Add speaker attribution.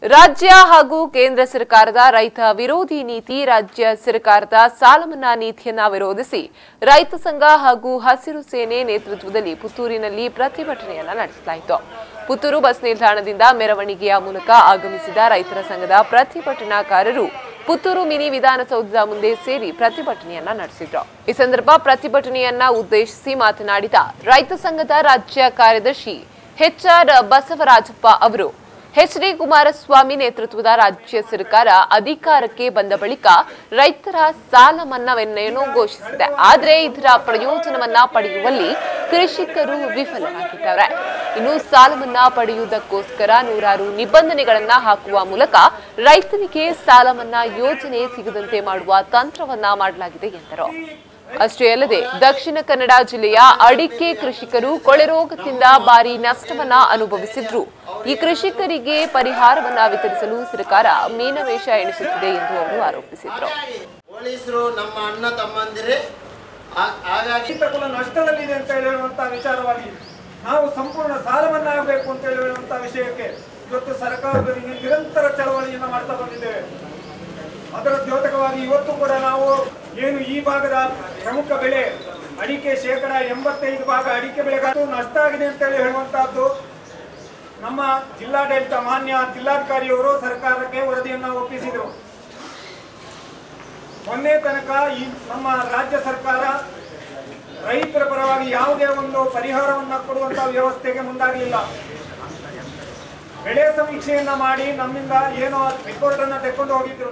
Speaker 1: ರಾಜ್ಯ ಹಾಗೂ ಕೇಂದ್ರ ಸರ್ಕಾರದ ರೈತ ವಿರೋಧಿ ನೀತಿ, ರಾಜ್ಯ ಸರ್ಕಾರದ ಸಾಲ ಮನ್ನಾ ನೀತಿಯನ್ನ ವಿರೋಧಿಸಿ ರೈತ ಸಂಘ ಹಾಗೂ ಹಸಿರು ಸೇನೆ ನೇತೃತ್ವದಲ್ಲಿ ಪುತ್ತೂರಿನಲ್ಲಿ ಪ್ರತಿಭಟನೆಯನ್ನ ನಡೆಸಲಾಯಿತು. ಪುತ್ತೂರು ಬಸ್ ನಿಲ್ದಾಣದಿಂದ ಮೆರವಣಿಗೆಯ ಮೂಲಕ ಆಗಮಿಸಿದ ರೈತರ ಸಂಘದ ಪ್ರತಿಭಟನಾಕಾರರು ಪುತ್ತೂರು ಮಿನಿ ವಿಧಾನಸೌಧದ ಮುಂದೆ ಸೇರಿ ಪ್ರತಿಭಟನೆಯನ್ನ ನಡೆಸಿದ್ರು. ಈ ಸಂದರ್ಭ ಪ್ರತಿಭಟನೆಯನ್ನ ಉದ್ದೇಶಿಸಿ ಮಾತನಾಡಿದ ರೈತ ಸಂಘದ ರಾಜ್ಯ ಕಾರ್ಯದರ್ಶಿ ಎಚ್.ಆರ್. ಬಸವರಾಜಪ್ಪ ಅವರು, ಎಚ್.ಡಿ. ಕುಮಾರಸ್ವಾಮಿ ನೇತೃತ್ವದ ರಾಜ್ಯ ಸರ್ಕಾರ ಅಧಿಕಾರಕ್ಕೆ ಬಂದ ಬಳಿಕ ರೈತರ ಸಾಲ ಮನ್ನಾವನ್ನೇನೋ ಘೋಷಿಸಿದೆ. ಆದರೆ ಇದರ ಪ್ರಯೋಜನವನ್ನ ಪಡೆಯುವಲ್ಲಿ ಕೃಷಿಕರು ವಿಫಲರಾಗಿದ್ದಾರೆ. ಇನ್ನು ಸಾಲ ಮನ್ನಾ ಪಡೆಯುವುದಕ್ಕೋಸ್ಕರ ನೂರಾರು ನಿಬಂಧನೆಗಳನ್ನ ಹಾಕುವ ಮೂಲಕ ರೈತನಿಗೆ ಸಾಲ ಮನ್ನಾ ಯೋಜನೆ ಸಿಗದಂತೆ ಮಾಡುವ ತಂತ್ರವನ್ನ ಮಾಡಲಾಗಿದೆ ಎಂದರು. ಅಷ್ಟೇ ಅಲ್ಲದೆ ದಕ್ಷಿಣ ಕನ್ನಡ ಜಿಲ್ಲೆಯ ಅಡಿಕೆ ಕೃಷಿಕರು ಕೊಳೆ ರೋಗದಿಂದ ಭಾರಿ ನಷ್ಟವನ್ನ ಅನುಭವಿಸಿದ್ರು. ಈ ಕೃಷಿಕರಿಗೆ ಪರಿಹಾರವನ್ನ ವಿತರಿಸಲು ಸರ್ಕಾರ ಮೀನವೇಷ ಎಣಿಸುತ್ತಿದೆ ಎಂದು ಅವರು ಆರೋಪಿಸಿದರು.
Speaker 2: ಪೊಲೀಸರು ನಮ್ಮ ಅಣ್ಣ ತಮ್ಮಂದಿರೇ ಹಾಗಾಗಿ
Speaker 3: ನಷ್ಟದಲ್ಲಿದೆ ಅಂತ ಹೇಳುವಂತಹ ವಿಚಾರವಾಗಿ ನಾವು ಸಂಪೂರ್ಣ ಸಾಲ ಮನ್ನಾ ಆಗಬೇಕು ಅಂತ ಹೇಳುವಂತಹ ವಿಷಯಕ್ಕೆ ಇವತ್ತು ಸರ್ಕಾರದೊಂದಿಗೆ ನಿರಂತರ ಚಳವಳಿಯನ್ನು ಮಾಡ್ತಾ ಬಂದಿದ್ದೇವೆ. ಅದರ ದ್ಯೋತಕವಾಗಿ ಇವತ್ತು ಕೂಡ ನಾವು ಏನು ಈ ಭಾಗದ ಪ್ರಮುಖ ಬೆಳೆ ಅಡಿಕೆ 85% ಅಡಿಕೆ ಬೆಳೆಗಾರರು ನಷ್ಟ ಆಗಿದೆ ಅಂತ ಹೇಳುವಂತಹದ್ದು ನಮ್ಮ ಜಿಲ್ಲಾಡಳಿತ ಮಾನ್ಯ ಜಿಲ್ಲಾಧಿಕಾರಿಯವರು ಸರ್ಕಾರಕ್ಕೆ ವರದಿಯನ್ನು ಒಪ್ಪಿಸಿದರು. ಮೊನ್ನೆ ತನಕ ಈ ನಮ್ಮ ರಾಜ್ಯ ಸರ್ಕಾರ ರೈತರ ಪರವಾಗಿ ಯಾವುದೇ ಒಂದು ಪರಿಹಾರವನ್ನ ಕೊಡುವಂತಹ ವ್ಯವಸ್ಥೆಗೆ ಮುಂದಾಗಲಿಲ್ಲ. ಬೆಳೆ ಸಮೀಕ್ಷೆಯನ್ನ ಮಾಡಿ ನಮ್ಮಿಂದ ಏನೋ ರಿಪೋರ್ಟ್ ಅನ್ನ ತೆಗೆದುಕೊಂಡು ಹೋಗಿದ್ರು.